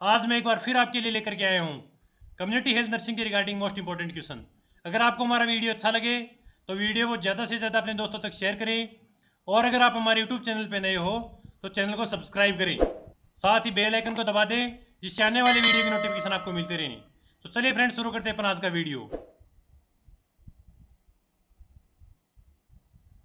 आज मैं एक बार फिर आपके लिए लेकर के आया हूँ कम्युनिटी हेल्थ नर्सिंग के रिगार्डिंग मोस्ट इंपॉर्टेंट क्वेश्चन। अगर आपको हमारा वीडियो अच्छा लगे तो वीडियो को ज़्यादा से ज़्यादा अपने दोस्तों तक शेयर करें, और अगर आप हमारे यूट्यूब चैनल पर नए हो तो चैनल को सब्सक्राइब करें, साथ ही बेल आइकन को दबा दें जिससे आने वाली वीडियो की नोटिफिकेशन आपको मिलती रहें। तो चलिए फ्रेंड्स, शुरू करते हैं अपन आज का वीडियो।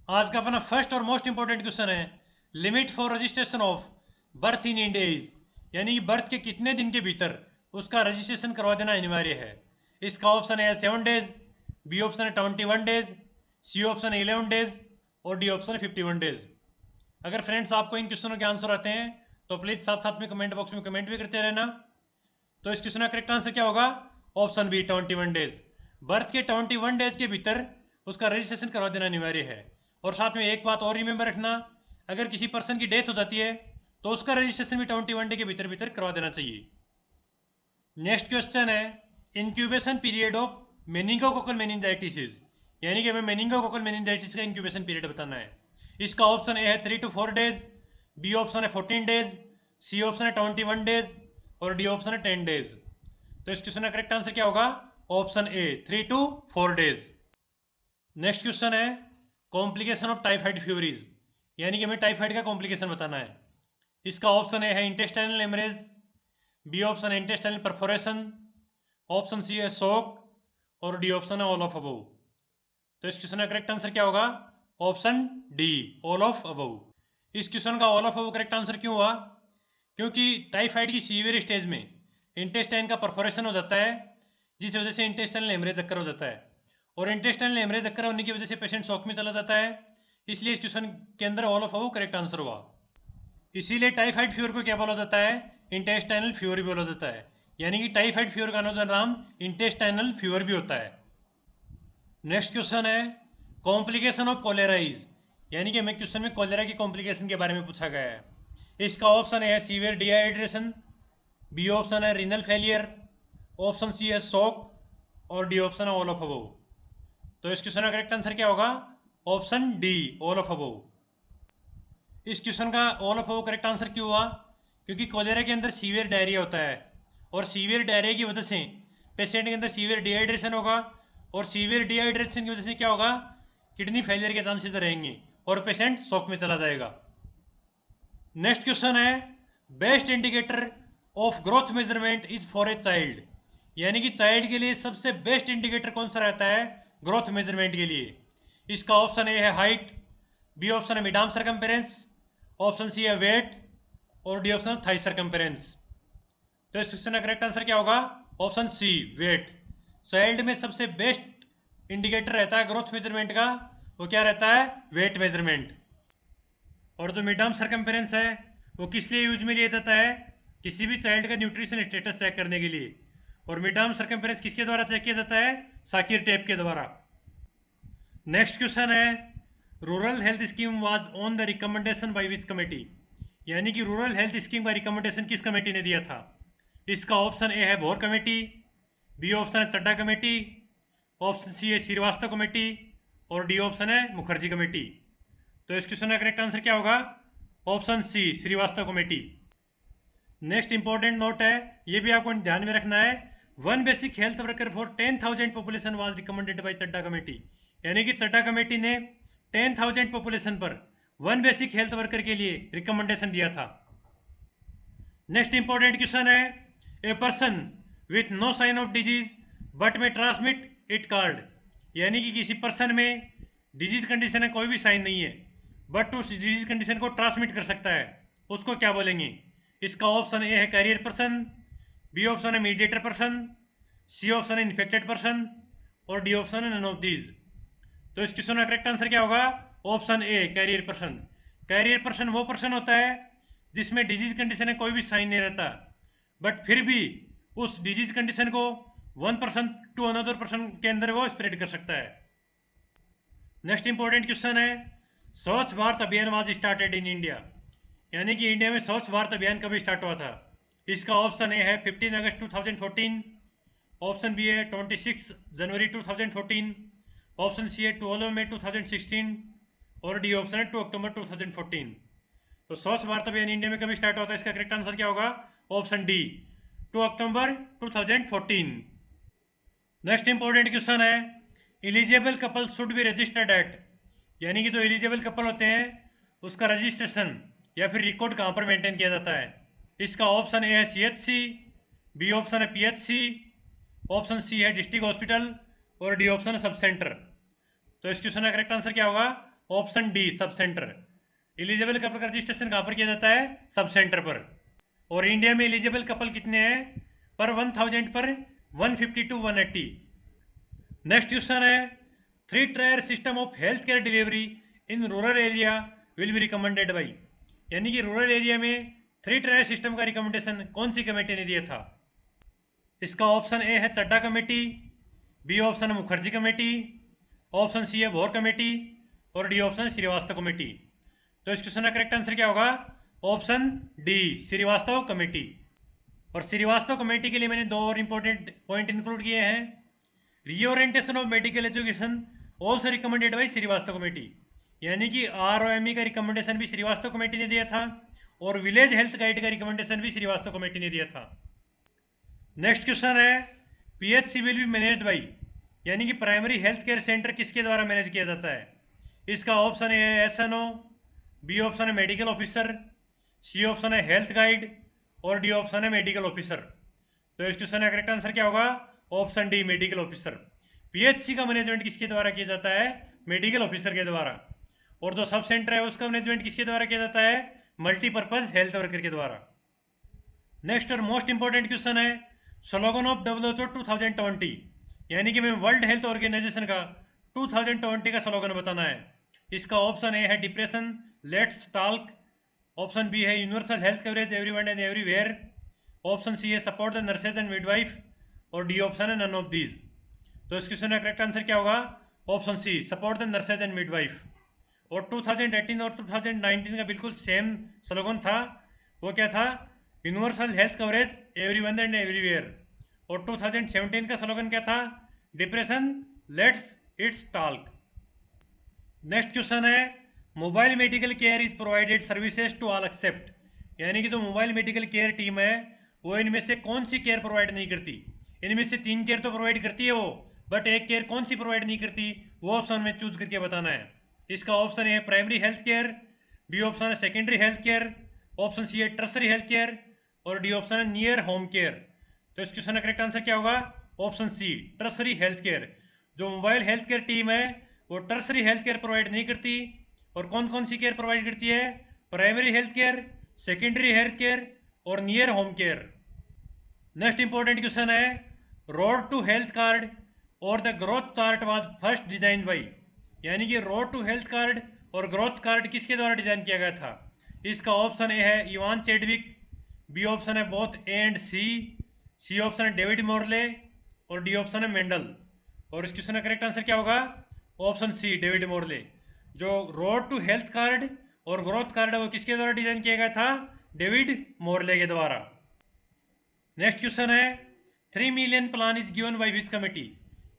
आज का अपना फर्स्ट और मोस्ट इंपॉर्टेंट क्वेश्चन है limit for registration of birth in India is, यानी कि बर्थ के कितने दिन के भीतर उसका रजिस्ट्रेशन करवा देना अनिवार्य है। इसका ऑप्शन है 7 डेज, बी ऑप्शन है 21 डेज, सी ऑप्शन है 11 डेज और डी ऑप्शन है 51 डेज। अगर फ्रेंड्स आपको इन क्वेश्चनों के आंसर आते हैं तो प्लीज साथ साथ में कमेंट बॉक्स में कमेंट भी करते रहना। तो इस क्वेश्चन का करेक्ट आंसर क्या होगा? Option B 21 days. बर्थ के 21 डेज के भीतर उसका रजिस्ट्रेशन करवा देना अनिवार्य है। और साथ में एक बात और रिमेंबर रखना, अगर किसी पर्सन की डेथ हो जाती है तो उसका रजिस्ट्रेशन भी 21 डे के भीतर भीतर करवा देना चाहिए। नेक्स्ट क्वेश्चन है incubation period of meningococcal meningitis, यानी कि हमें मेनिंगोकोकल मेनिंजाइटिस का इंक्यूबेशन पीरियड बताना है। इसका ऑप्शन ए है 3 to 4 डेज, बी ऑप्शन है 14 डेज, सी ऑप्शन है 21 डेज और डी ऑप्शन है 10 डेज। तो इस क्वेश्चन का करेक्ट आंसर क्या होगा? Option A 3 to 4 days. Next question है कॉम्प्लिकेशन ऑफ टाइफाइड फीवरीज, यानी कि हमें टाइफाइड का कॉम्प्लिकेशन बताना है। इसका ऑप्शन ए है इंटेस्टाइनल हेमरेज, बी ऑप्शन है इंटेस्टाइनल परफोरेशन, ऑप्शन सी है शॉक और डी ऑप्शन है ऑल ऑफ अबव। तो इस क्वेश्चन का करेक्ट आंसर क्या होगा? Option D all of above. इस क्वेश्चन का all of above correct answer क्यों हुआ? क्योंकि टाइफाइड की सीवियर स्टेज में इंटेस्टाइन का परफोरेशन हो जाता है, जिस वजह से इंटेस्टाइनल हेमरेज अक्कर हो जाता है, और इंटेस्टाइनल हेमरेज अक्कर होने की वजह से पेशेंट शॉक में चला जाता है। इसलिए इस क्वेश्चन के अंदर all of above correct answer हुआ। इसीलिए टाइफाइड फीवर को क्या बोला जाता है? इंटेस्टाइनल फीवर भी बोला जाता है, यानी कि टाइफाइड फीवर का अनदर नाम इंटेस्टाइनल फीवर भी होता है। नेक्स्ट क्वेश्चन है कॉम्प्लिकेशन ऑफ कोलेराइज, यानी कि हमें क्वेश्चन में कोलेरा की कॉम्प्लिकेशन के बारे में पूछा गया है। इसका ऑप्शन है सीवियर डिहाइड्रेशन, बी ऑप्शन है रीनल फेलियर, ऑप्शन सी है शॉक और डी ऑप्शन है ऑल ऑफ अबव। तो इस क्वेश्चन का करेक्ट आंसर क्या होगा? Option D all of above. इस क्वेश्चन का all of above correct answer क्यों हुआ? क्योंकि कोलेरा के अंदर सीवियर डायरिया होता है, और सीवियर डायरिया की वजह से पेशेंट के अंदर सीवियर डिहाइड्रेशन होगा, और सीवियर डिहाइड्रेशन की वजह से क्या होगा? किडनी फेलियर के चांसेस रहेंगे और पेशेंट शॉक में चला जाएगा। नेक्स्ट क्वेश्चन है best indicator of growth measurement is for a child, यानी कि चाइल्ड के लिए सबसे बेस्ट इंडिकेटर कौन सा रहता है ग्रोथ मेजरमेंट के लिए। इसका ऑप्शन ए है हाइट, बी ऑप्शन है mid arm circumference, option C है वेट और डी ऑप्शन थाई सरकमफेरेंस। तो इस क्वेश्चन का करेक्ट आंसर क्या होगा? ऑप्शन सी वेट। चाइल्ड में सबसे बेस्ट इंडिकेटर रहता है ग्रोथ मेजरमेंट का, वो क्या रहता है? Weight measurement. और जो मिड आर्म सरकमफेरेंस है वो किस लिए यूज में लिया जाता है? किसी भी चाइल्ड का न्यूट्रिशन स्टेटस चेक करने के लिए। और मिड आर्म सरकमफेरेंस किसके द्वारा चेक किया जाता है? साकिर टेप के द्वारा। नेक्स्ट क्वेश्चन है rural health scheme was on the recommendation by which committee, यानी कि रूरल हेल्थ स्कीम का रिकमेंडेशन किस कमेटी ने दिया था। इसका ऑप्शन ए है भोर कमेटी, बी ऑप्शन है चड्डा कमेटी, ऑप्शन सी है श्रीवास्तव कमेटी और डी ऑप्शन है मुखर्जी कमेटी। तो इस क्वेश्चन का करेक्ट आंसर क्या होगा? Option C Srivastava committee. Next important note है, ये भी आपको ध्यान में रखना है, one basic health worker for 10,000 population was recommended by Chadha committee, यानी कि चड्डा कमेटी ने 10,000 पॉपुलेशन पर वन बेसिक हेल्थ वर्कर के लिए रिकमेंडेशन दिया था। नेक्स्ट इंपॉर्टेंट क्वेश्चन है a person with no sign of disease but may transmit it called, यानी कि किसी पर्सन में डिजीज कंडीशन है, कोई भी साइन नहीं है, बट उस डिजीज कंडीशन को ट्रांसमिट कर सकता है, उसको क्या बोलेंगे? इसका ऑप्शन ए है कैरियर पर्सन, बी ऑप्शन है मीडिएटर पर्सन, सी ऑप्शन है इन्फेक्टेड पर्सन और डी ऑप्शन है नन ऑफ दीज। तो इस क्वेश्चन का करेक्ट आंसर क्या होगा? Option A carrier person. Carrier person वो पर्सन होता है जिसमें डिजीज कंडीशन है, कोई भी साइन नहीं रहता, बट फिर भी उस डिजीज कंडीशन को one person to another person के अंदर वो स्प्रेड कर सकता है। नेक्स्ट इंपॉर्टेंट क्वेश्चन है स्वच्छ भारत अभियान वाज स्टार्टेड इन इंडिया, यानी कि इंडिया में स्वच्छ भारत अभियान कभी स्टार्ट हुआ था। इसका ऑप्शन ए है 15 अगस्त 2014, ऑप्शन बी है 26 जनवरी 2014, ऑप्शन सी है 12 मई 2016 और डी ऑप्शन है 2 अक्टूबर 2014। तो स्वच्छ भारत अभियान इंडिया में कभी स्टार्ट हुआ था? इसका करेक्ट आंसर क्या होगा? Option D two October 2014। Next important question है, eligible couple should be registered at, यानी कि जो एलिजिबल कपल होते हैं उसका रजिस्ट्रेशन या फिर रिकॉर्ड कहाँ पर मेंटेन किया जाता है। इसका ऑप्शन ए है CHC, बी ऑप्शन है PHC, ऑप्शन सी है डिस्ट्रिक्ट हॉस्पिटल और डी ऑप्शन है सब सेंटर। तो इस क्वेश्चन का करेक्ट आंसर क्या होगा? Option D, sub centre. Eligible couple का रजिस्ट्रेशन कहाँ पर किया जाता है? सब सेंटर पर। और इंडिया में एलिजिबल कपल कितने हैं? पर 1000 पर 150 to 180। नेक्स्ट क्वेश्चन है, 3-tier system of health care delivery in rural area will be recommended by, यानी कि रूरल एरिया में 3-tier सिस्टम का रिकमेंडेशन कौन सी कमेटी ने दिया था? इसका ऑप्शन ए है चड्डा कमेटी, बी ऑप्शन है मुखर्जी कमेटी, ऑप्शन सी है भोर कमेटी और डी ऑप्शन श्रीवास्तव कमेटी। तो इस क्वेश्चन का करेक्ट आंसर क्या होगा? Option D, Srivastava committee. और श्रीवास्तव कमेटी के लिए मैंने दो और इंपॉर्टेंट पॉइंट इंक्लूड किए हैं। Reorientation of medical education also recommended by Srivastava committee, यानी कि ROME का रिकमेंडेशन भी श्रीवास्तव कमेटी ने दिया था और विलेज हेल्थ गाइड का रिकमेंडेशन भी श्रीवास्तव कमेटी ने दिया था। नेक्स्ट क्वेश्चन है, PHC will be managed by, यानी कि प्राइमरी हेल्थ केयर सेंटर किसके द्वारा मैनेज किया जाता है? इसका ऑप्शन ए है SNO, बी ऑप्शन है मेडिकल ऑफिसर, सी ऑप्शन है हेल्थ गाइड और डी ऑप्शन है मेडिकल ऑफिसर। तो इस क्वेश्चन का करेक्ट आंसर क्या होगा? Option D, medical officer. PHC का मैनेजमेंट किसके द्वारा किया जाता है? मेडिकल ऑफिसर के द्वारा। और जो सब सेंटर है उसका मैनेजमेंट किसके द्वारा किया जाता है? मल्टीपर्पज हेल्थ वर्कर के द्वारा। नेक्स्ट और मोस्ट इंपॉर्टेंट क्वेश्चन है, स्लोगन ऑफ WHO 2020, यानी कि मैं वर्ल्ड हेल्थ ऑर्गेनाइजेशन का 2020 का स्लोगन बताना है। इसका ऑप्शन ए है depression let's talk, option B है universal health coverage everyone and everywhere, option C है support the nurses and midwife और डी ऑप्शन है नन ऑफ दीज। तो इस क्वेश्चन का करेक्ट आंसर क्या होगा? Option C, support the nurses and midwife. और 2018 और 2019 का बिल्कुल सेम स्लोगन था, वो क्या था? Universal health coverage everyone and everywhere. और 2017 का स्लोगन क्या था? Depression let's it's talk. Next question है, mobile medical care is provided services to all except, यानी कि जो मोबाइल मेडिकल केयर टीम है वो इनमें से कौन सी केयर प्रोवाइड नहीं करती? इनमें से 3 केयर तो प्रोवाइड करती है वो, बट एक केयर कौन सी प्रोवाइड नहीं करती, वो ऑप्शन में चूज करके बताना है। इसका ऑप्शन है primary health care, B option है secondary health care, option C है टर्सरी हेल्थ केयर और डी ऑप्शन है नियर होम केयर। तो इस क्वेश्चन का करेक्ट आंसर क्या होगा? Option C, tertiary health care. जो मोबाइल हेल्थ केयर टीम है वो टर्सरी हेल्थ केयर प्रोवाइड नहीं करती। और कौन कौन सी केयर प्रोवाइड करती है? Primary health care, secondary health care और near home care. Next important question है, रोड टू हेल्थ कार्ड और the growth chart was first design by, यानी कि रोड टू हेल्थ कार्ड और ग्रोथ कार्ड किसके द्वारा डिजाइन किया गया था? इसका ऑप्शन ए है इवान चेडविक, बी ऑप्शन है both A and C option है डेविड मोरले और डी ऑप्शन है मेंडल। और इस क्वेश्चन का करेक्ट आंसर क्या होगा? Option C, David Morley. जो रोड टू हेल्थ कार्ड और ग्रोथ कार्ड है वो किसके द्वारा डिजाइन किया गया था? डेविड मोरले के द्वारा। नेक्स्ट क्वेश्चन है, 3 million plan is given by which committee,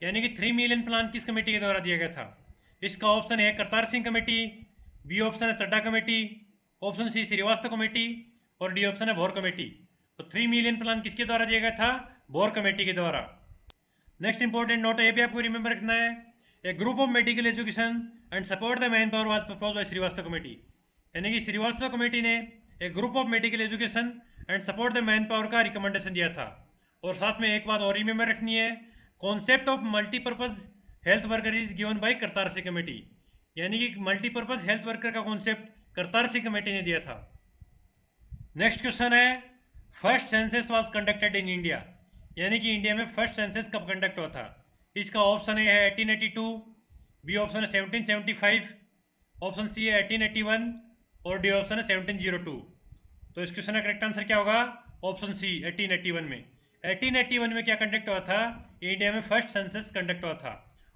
यानी कि 3 मिलियन प्लान किस कमेटी के द्वारा दिया गया था? इसका ऑप्शन है Kartar Singh committee, B option है Chadha committee, option C Srivastava committee और डी ऑप्शन है भोर कमेटी। तो 3 मिलियन प्लान किसके द्वारा दिया गया था? भोर कमेटी के द्वारा। नेक्स्ट इंपॉर्टेंट नोट ये भी आपको रिमेंबर रखना है, a group of medical education and support the manpower was proposed by Shrivastava committee, यानी कि श्रीवास्तव कमेटी ने एक group of medical education and support the manpower का रिकमेंडेशन दिया था। और साथ में एक बात और रिमेंबर रखनी है, concept of multipurpose health worker is given by Kartar Singh committee, यानी कि मल्टीपर्पज हेल्थ वर्कर का कॉन्सेप्ट करतार सिंह कमेटी ने दिया था। नेक्स्ट क्वेश्चन है, first census was conducted in India, यानी कि इंडिया में फर्स्ट सेंसस कब कंडक्ट हुआ था? इसका ऑप्शन ए है 1882, बी ऑप्शन है 1775, ऑप्शन सी है 1881 और डी ऑप्शन है 1702। तो इस क्वेश्चन का करेक्ट आंसर क्या होगा? ऑप्शन सी, 1881 में। 1881 में क्या कंडक्ट हुआ था? इंडिया में फर्स्ट सेंसस कंडक्ट हुआ था।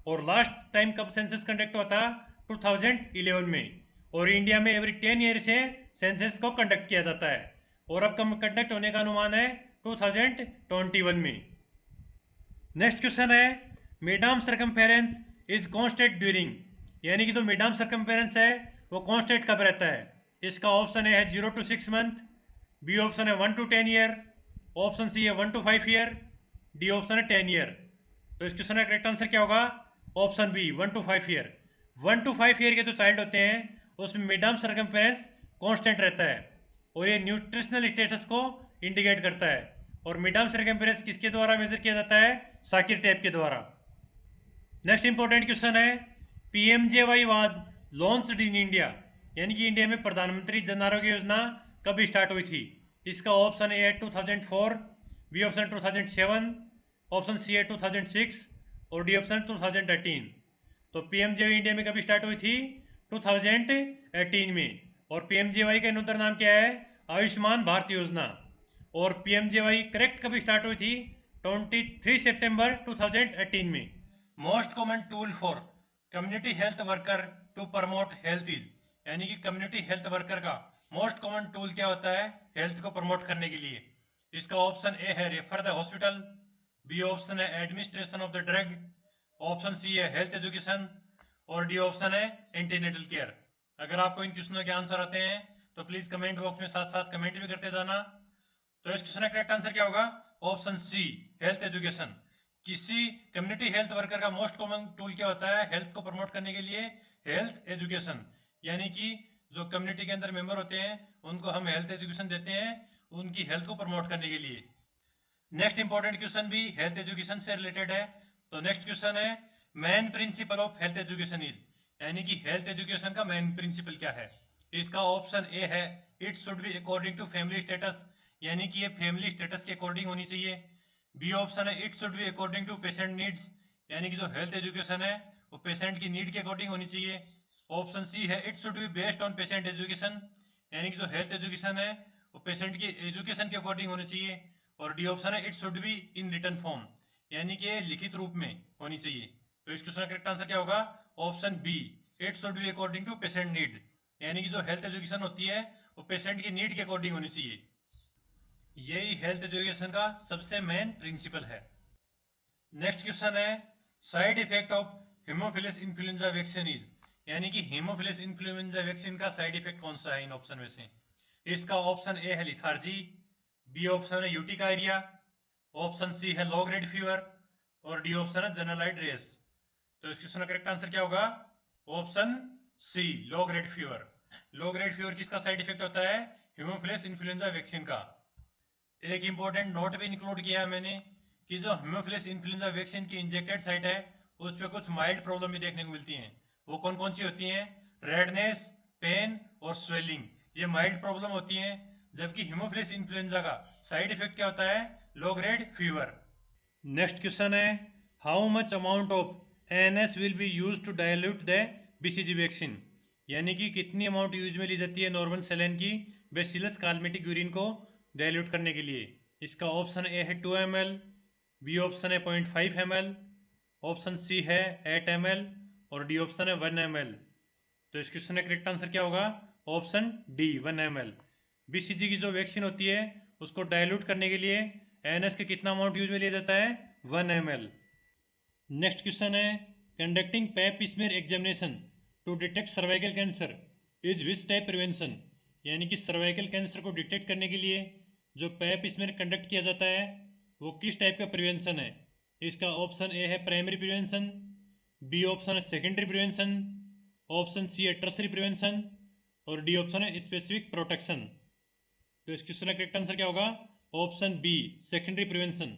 और लास्ट टाइम कब सेंसस कंडक्ट हुआ था? 2011 में। और इंडिया में एवरी 10 ईयर से सेंसस को कंडक्ट किया जाता है और अब कब कंडक्ट होने का अनुमान है? 2021 में। नेक्स्ट क्वेश्चन है, मिडाम सर्कमफेरेंस इज कांस्टेंट ड्यूरिंग, यानी कि जो मिडाम सर्कमफेरेंस है वो कांस्टेंट कब रहता है? इसका ऑप्शन ए है 0 to 6 मंथ, बी ऑप्शन है 1 to 10 ईयर, ऑप्शन सी है 1 to 5 ईयर, डी ऑप्शन है 10 ईयर। तो इस क्वेश्चन का करेक्ट आंसर क्या होगा? Option B 1 to 5 year. 1 to 5 year के जो चाइल्ड होते हैं उसमें मिड आर्म सर्कमफेरेंस कांस्टेंट रहता है और ये न्यूट्रिशनल स्टेटस को इंडिकेट करता है। और मिड आर्म सर्कमफेरेंस किसके द्वारा मेजर किया जाता है? साकिर टेप के द्वारा। नेक्स्ट इंपॉर्टेंट क्वेश्चन है, PMJY was launched in India, यानी कि इंडिया में प्रधानमंत्री जन आरोग्य योजना कब स्टार्ट हुई थी? इसका ऑप्शन ए है 2004, बी ऑप्शन 2007, ऑप्शन सी है 2006 और डी ऑप्शन 2018। तो पीएमजेवाई इंडिया में कब स्टार्ट हुई थी? 2018 में। और पीएमजेवाई का नूतन नाम क्या है? आयुष्मान भारत योजना। और पीएमजेवाई करेक्ट कब स्टार्ट हुई थी? 23 सितंबर 2018 में। Most common tool for community health worker to promote health is, यानी कि कम्युनिटी हेल्थ वर्कर का मोस्ट कॉमन टूल क्या होता है हेल्थ को प्रमोट करने के लिए? इसका ऑप्शन ए है refer the hospital, B option है administration of the drug, option C है हेल्थ एजुकेशन और डी ऑप्शन है एंटीनेटल केयर। अगर आपको इन क्वेश्चनों के आंसर आते हैं तो प्लीज कमेंट बॉक्स में साथ साथ कमेंट भी करते जाना। तो इस क्वेश्चन का करेक्ट आंसर क्या होगा? Option C health education. किसी कम्युनिटी हेल्थ वर्कर का मोस्ट कॉमन टूल क्या होता है हेल्थ को प्रमोट करने के लिए? हेल्थ एजुकेशन, यानी कि जो कम्युनिटी के अंदर मेंबर होते हैं उनको हम हेल्थ एजुकेशन देते हैं उनकी हेल्थ को प्रमोट करने के लिए। नेक्स्ट इंपॉर्टेंट क्वेश्चन भी हेल्थ एजुकेशन से रिलेटेड है। तो नेक्स्ट क्वेश्चन है, main principle of health education is, यानी कि हेल्थ एजुकेशन का मेन प्रिंसिपल क्या है? इसका ऑप्शन ए है it should be according to family status, यानी कि ये फैमिली स्टेटस के अकॉर्डिंग होनी चाहिए। बी ऑप्शन है it should be according to patient needs, यानी कि जो हेल्थ एजुकेशन है वो पेशेंट की नीड के अकॉर्डिंग होनी चाहिए। ऑप्शन सी है it should be based on patient education, यानी कि जो हेल्थ एजुकेशन है वो पेशेंट की एजुकेशन के अकॉर्डिंग होनी चाहिए। और डी ऑप्शन है it should be in written form, यानी कि लिखित रूप में होनी चाहिए। तो इस क्वेश्चन का करेक्ट आंसर क्या होगा? Option B it should be according to patient need, यानी कि जो हेल्थ एजुकेशन होती है वो पेशेंट की नीड के अकॉर्डिंग होनी चाहिए। यही हेल्थ एजुकेशन का सबसे मेन प्रिंसिपल है। नेक्स्ट क्वेश्चन है, side effect of Haemophilus influenza vaccine is, यानी कि हेमोफिलस इन्फ्लुएंजा वैक्सीन का साइड इफेक्ट कौन सा है इन ऑप्शन में से? इसका ऑप्शन ए है लिथार्जी, बी ऑप्शन है यूटिकायरिया, ऑप्शन सी है लो ग्रेड फीवर और डी ऑप्शन है जनरलाइज्ड रेस। तो इस क्वेश्चन का करेक्ट आंसर क्या होगा? Option C low grade fever. Low grade fever किसका साइड इफेक्ट होता है? हेमोफिलस इन्फ्लुएंजा वैक्सीन का। एक इंपॉर्टेंट नोट भी इंक्लूड किया है मैंने कि जो हेमोफिलस इन्फ्लुएंजा वैक्सीन की इंजेक्टेड साइट है उस पर कुछ माइल्ड प्रॉब्लम भी देखने को मिलती हैं। वो कौन कौन सी होती हैं? रेडनेस, पेन और स्वेलिंग, ये माइल्ड प्रॉब्लम होती हैं। जबकि हेमोफिलस इन्फ्लुएंजा का साइड इफेक्ट क्या होता है? Low grade fever. Next question है, how much amount of ANS will be used to dilute the BCG vaccine, यानी कि कितनी अमाउंट यूज में ली जाती है नॉर्मल सेलेन की बेसिलस कालमेटिक यूरिन को डायल्यूट करने के लिए? इसका ऑप्शन ए है 2 ml, बी ऑप्शन है 0.5 ml, ऑप्शन सी है 8 ml और डी ऑप्शन है 1 ml। तो इस क्वेश्चन का करेक्ट आंसर क्या होगा? Option D 1 ml। बीसीजी की जो वैक्सीन होती है उसको डायल्यूट करने के लिए एएनएस के कितना अमाउंट यूज में लिया जाता है? 1 ml। नेक्स्ट क्वेश्चन है, conducting pap smear examination to detect cervical cancer is which type prevention, यानी कि सर्वाइकल कैंसर को डिटेक्ट करने के लिए जो पैप स्मीयर कंडक्ट किया जाता है वो किस टाइप का प्रिवेंशन है? इसका ऑप्शन ए है प्राइमरी प्रिवेंशन, बी ऑप्शन है सेकेंडरी प्रिवेंशन, ऑप्शन सी है टर्सरी प्रिवेंशन और डी ऑप्शन है स्पेसिफिक प्रोटेक्शन। तो इस क्वेश्चन का करेक्ट आंसर क्या होगा? Option B secondary prevention.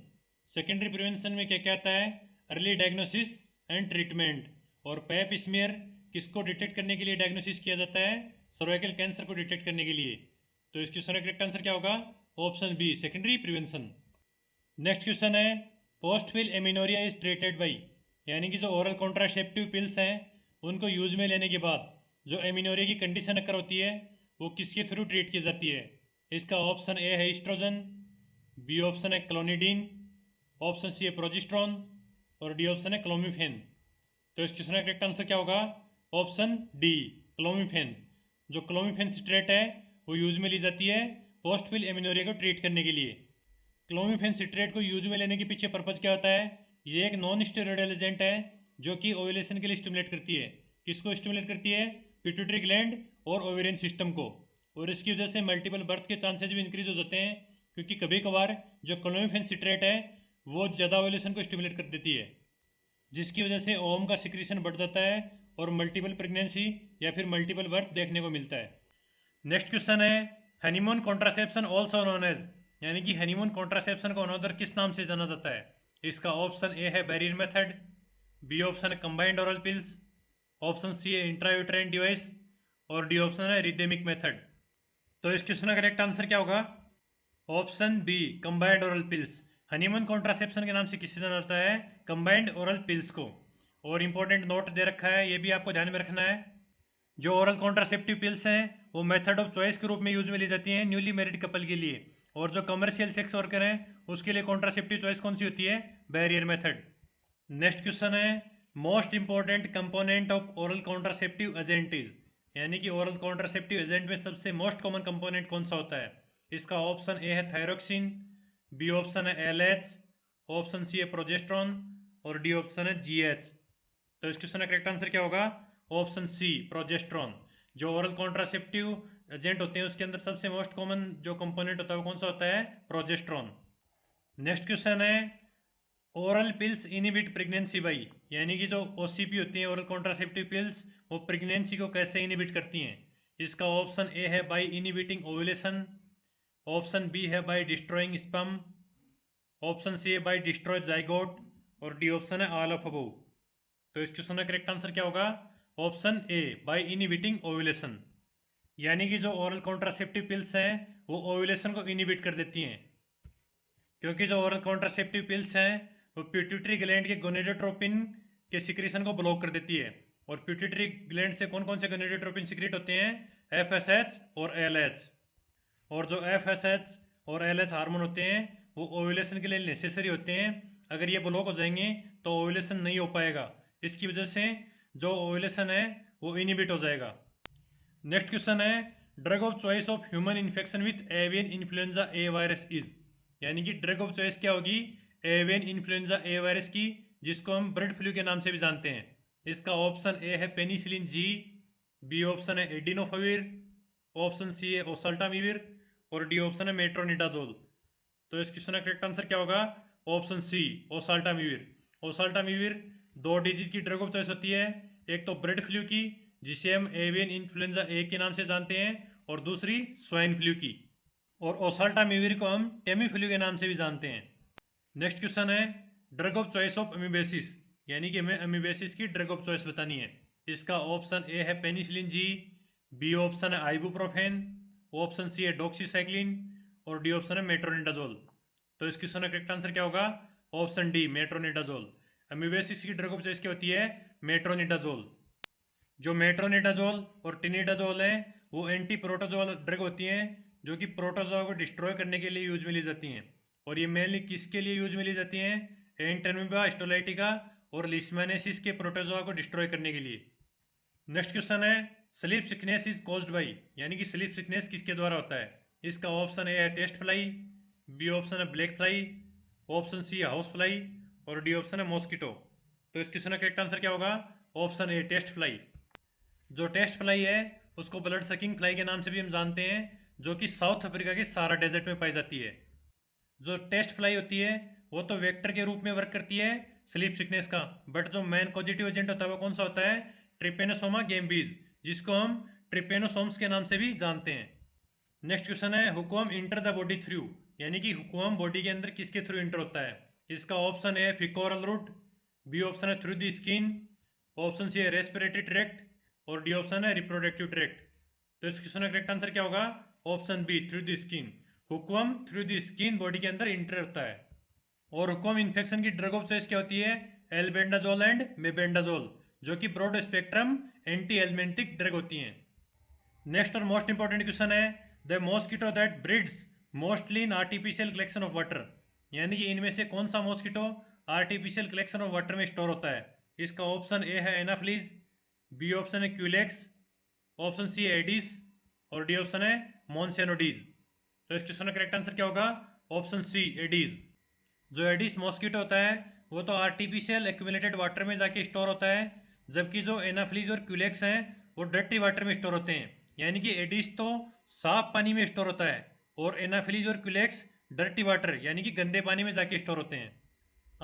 Secondary prevention में क्या क्या आता है? Early diagnosis and treatment. और पैप स्मीयर किसको डिटेक्ट करने के लिए डायग्नोसिस किया जाता है? सर्वाइकल कैंसर को डिटेक्ट करने के लिए। तो इस क्वेश्चन का करेक्ट आंसर क्या होगा? Option B secondary prevention. Next question है, post pill amenorrhoea is treated by, यानी कि जो ओरल कॉन्ट्रासेप्टिव पिल्स हैं उनको यूज में लेने के बाद जो एमिनोरिया की कंडीशन अकर होती है वो किसके थ्रू ट्रीट की जाती है? इसका ऑप्शन ए है ईस्ट्रोजन, बी ऑप्शन है क्लोनिडीन, ऑप्शन सी है प्रोजेस्टेरोन और डी ऑप्शन है क्लोमिफेन। तो इस क्वेश्चन का करेक्ट आंसर क्या होगा? Option D clomiphene. जो क्लोमिफेन सिट्रेट है वो यूज में ली जाती है पोस्ट पिल एमिनोरिया को ट्रीट करने के लिए। क्लोमिफेन सिट्रेट को यूज में लेने के पीछे पर्पज क्या होता है? ये एक नॉन स्टेरॉयडल एजेंट है जो कि ओव्यूलेशन के लिए स्टिमुलेट करती है। किसको स्टिमुलेट करती है? पिट्यूटरी ग्लैंड और ओवेरियन सिस्टम को। और इसकी वजह से मल्टीपल बर्थ के चांसेस भी इंक्रीज हो जाते हैं क्योंकि कभी कभार जो क्लोमिफेन सिट्रेट है वो ज़्यादा ओव्यूलेशन को स्टिमुलेट कर देती है, जिसकी वजह से ओवम का सिक्रीशन बढ़ जाता है और मल्टीपल प्रेगनेंसी या फिर मल्टीपल बर्थ देखने को मिलता है। नेक्स्ट क्वेश्चन है honeymoon contraception also known as, यानी कि हनीमून कॉन्ट्रासेप्शन को अनदर किस नाम से जाना जाता है। इसका ऑप्शन ए है बैरियर मेथड, बी ऑप्शन है combined oral pills, option C है इंट्रायूटेराइन डिवाइस और डी ऑप्शन है रिदेमिक मेथड। तो इस क्वेश्चन का करेक्ट आंसर क्या होगा? Option B combined oral pills. Honeymoon contraception के नाम से किसे जाना जाता है? कंबाइंड ओरल पिल्स को। और इंपॉर्टेंट नोट दे रखा है, ये भी आपको ध्यान में रखना है, जो ओरल कॉन्ट्रासेप्टिव पिल्स हैं वो मेथड ऑफ चॉइस के रूप में यूज में ली जाती हैं न्यूली मैरिड कपल के लिए, और जो कमर्शियल सेक्स वर्कर हैं उसके लिए कॉन्ट्रासेप्टिव चॉइस कौन सी होती है? Barrier method. नेक्स्ट क्वेश्चन है most important component of oral contraceptive agent is, यानी कि ओरल कॉन्ट्रासेप्टिव एजेंट में सबसे मोस्ट कॉमन कंपोनेंट कौन सा होता है? इसका ऑप्शन ए है थायरोक्सिन, बी ऑप्शन है एलएच, ऑप्शन सी है प्रोजेस्ट्रॉन और डी ऑप्शन है जीएच। तो इस क्वेश्चन का करेक्ट आंसर क्या होगा? Option C progesterone. जो ओरल कॉन्ट्रासेप्टिव एजेंट होते हैं उसके अंदर सबसे मोस्ट कॉमन जो कंपोनेंट होता है वो कौन सा होता है? प्रोजेस्ट्रॉन। नेक्स्ट क्वेश्चन है oral pills inhibit pregnancy by, यानी कि जो ओसीपी होती हैं ओरल कॉन्ट्रासेप्टिव पिल्स वो प्रेगनेंसी को कैसे इनिबिट करती हैं? इसका ऑप्शन ए है by inhibiting ovulation, option B है by destroying sperm, option C है बाई डिस्ट्रॉय जाइगोट और डी ऑप्शन है ऑल ऑफ अबव। तो इस क्वेश्चन का करेक्ट आंसर क्या होगा? Option A by inhibiting ovulation, यानी कि जो ओरल कॉन्ट्रासेप्टिव पिल्स हैं वो ओव्यूलेशन को इनिबिट कर देती हैं, क्योंकि जो ओरल कॉन्ट्रासेप्टिव पिल्स हैं वो पिट्यूटरी ग्लैंड के गोनेडोट्रोपिन के सिक्रीशन को ब्लॉक कर देती है। और पिट्यूटरी ग्लैंड से कौन कौन से गोनेडोट्रोपिन सिक्रेट होते हैं? एफएसएच और एलएच। और जो एफएसएच और एलएच हार्मोन होते हैं वो ओव्यूलेशन के लिए नेसेसरी होते हैं, अगर ये ब्लॉक हो जाएंगे तो ओव्यूलेशन नहीं हो पाएगा, इसकी वजह से जो ओव्यूलेशन है वो इनिबिट हो जाएगा। नेक्स्ट क्वेश्चन है drug of choice of human infection with avian influenza A virus is, यानी कि ड्रग ऑफ चॉइस क्या होगी? एवियन इन्फ्लुएंजा ए वायरस की, जिसको हम बर्ड फ्लू के नाम से भी जानते हैं। इसका ऑप्शन ए है पेनिसिलिन जी, बी ऑप्शन है एडिनोफाविर, ऑप्शन सी है ओसल्टामिविर और डी ऑप्शन है मेट्रोनिडाजोल। तो इस क्वेश्चन का करेक्ट आंसर क्या होगा? ऑप्शन सी ओसल्टामिविर। ओसल्टामिविर दो डिजीज की ड्रग ऑफ चॉइस होती है, एक तो बर्ड फ्लू की जिसे हम एवियन इन्फ्लुएंजा ए के नाम से जानते हैं और दूसरी स्वाइन फ्लू की, और ओसल्टामिविर को हम टेमीफ्लू के नाम से भी जानते हैं। नेक्स्ट क्वेश्चन है ड्रग ऑफ चॉइस ऑफ अमीबेसिस, यानी कि हमें अमीबेसिस की ड्रग ऑफ चॉइस बतानी है। इसका ऑप्शन ए है पेनिसिलिन जी, बी ऑप्शन है आइबुप्रोफेन, ऑप्शन सी है डॉक्सीसाइक्लिन और डी ऑप्शन है मेट्रोनिडाजोल। तो इस क्वेश्चन का करेक्ट आंसर क्या होगा? Option D metronidazole. अमीबेसिस की ड्रग ऑफ चॉइस क्या होती है? मेट्रोनिडाजोल। जो मेट्रोनिडाजोल और टिनिडाजोल है वो एंटी प्रोटोजोल ड्रग होती हैं, जो कि प्रोटोजोआ को डिस्ट्रॉय करने के लिए यूज में ली जाती हैं। और ये मेनली किसके लिए यूज में ली जाती हैं? एंटरमीबा स्टोलाइटिका और लिशमैनियासिस के प्रोटोजोआ को डिस्ट्रॉय करने के लिए। नेक्स्ट क्वेश्चन है sleep sickness is caused by, यानी कि स्लीप सिकनेस किसके द्वारा होता है? इसका ऑप्शन ए है टेस्ट फ्लाई, बी ऑप्शन है ब्लैक फ्लाई, ऑप्शन सी है हाउस फ्लाई और डी ऑप्शन है मॉस्किटो। तो इस क्वेश्चन का करेक्ट आंसर क्या होगा? Option A tsetse fly. जो टेस्ट फ्लाई है उसको ब्लड सकिंग फ्लाई के नाम से भी हम जानते हैं, जो कि साउथ अफ्रीका के सारा डेजर्ट में पाई जाती है। जो टेस्ट फ्लाई होती है वो तो वेक्टर के रूप में वर्क करती है स्लीप सिकनेस का, बट जो मेन पॉजिटिव एजेंट होता है वो कौन सा होता है? ट्रिपेनोसोमा गैम्बीज, जिसको हम ट्रिपेनोसोम्स के नाम से भी जानते हैं। नेक्स्ट क्वेश्चन है हुकुम इंटर द बॉडी थ्रू, यानी कि हुकुम बॉडी के अंदर किसके थ्रू इंटर होता है? इसका ऑप्शन है फिकोरल रूट, बी ऑप्शन है through the skin, option C है रेस्पिरेटरी ट्रैक्ट और डी ऑप्शन है रिप्रोडक्टिव ट्रैक्ट। तो इस क्वेश्चन का करेक्ट आंसर क्या होगा? Option B through the skin. Hookworm through the skin body के अंदर इंटर होता है। और हुक्म इन्फेक्शन की ड्रग ऑफ चॉइस क्या होती है? एल्बेंडाजोल एंड मेबेंडाजोल, जो कि ब्रॉड स्पेक्ट्रम एंटी एल्मेंटिक ड्रग होती हैं। नेक्स्ट और मोस्ट इंपॉर्टेंट क्वेश्चन है the mosquito that breeds mostly in artificial collection of water, यानी कि इनमें से कौन सा mosquito artificial collection of water में स्टोर होता है? इसका ऑप्शन ए है एनाफ्लीज, बी ऑप्शन है क्यूलेक्स, ऑप्शन सी है एडिस और डी ऑप्शन है मॉन्सेनोडीज। तो इस क्वेश्चन का करेक्ट आंसर क्या होगा? Option C Aedes. जो एडिस मॉस्किटो होता है वो तो आर्टिफिशियल एक्यूमुलेटेड वाटर में जाके स्टोर होता है, जबकि जो एनाफ्लीज और क्यूलेक्स हैं वो डर्टी वाटर में स्टोर होते हैं। यानी कि एडिस तो साफ पानी में स्टोर होता है और एनाफ्लीज और क्यूलेक्स डर्टी वाटर यानी कि गंदे पानी में जाके स्टोर होते हैं।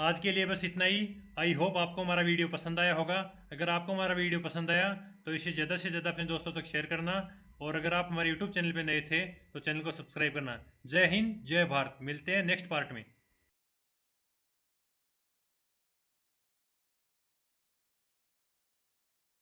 आज के लिए बस इतना ही। आई होप आपको हमारा वीडियो पसंद आया होगा। अगर आपको हमारा वीडियो पसंद आया तो इसे ज़्यादा से ज़्यादा अपने दोस्तों तक शेयर करना, और अगर आप हमारे यूट्यूब चैनल पर नए थे तो चैनल को सब्सक्राइब करना। जय हिंद, जय भारत। मिलते हैं नेक्स्ट पार्ट में।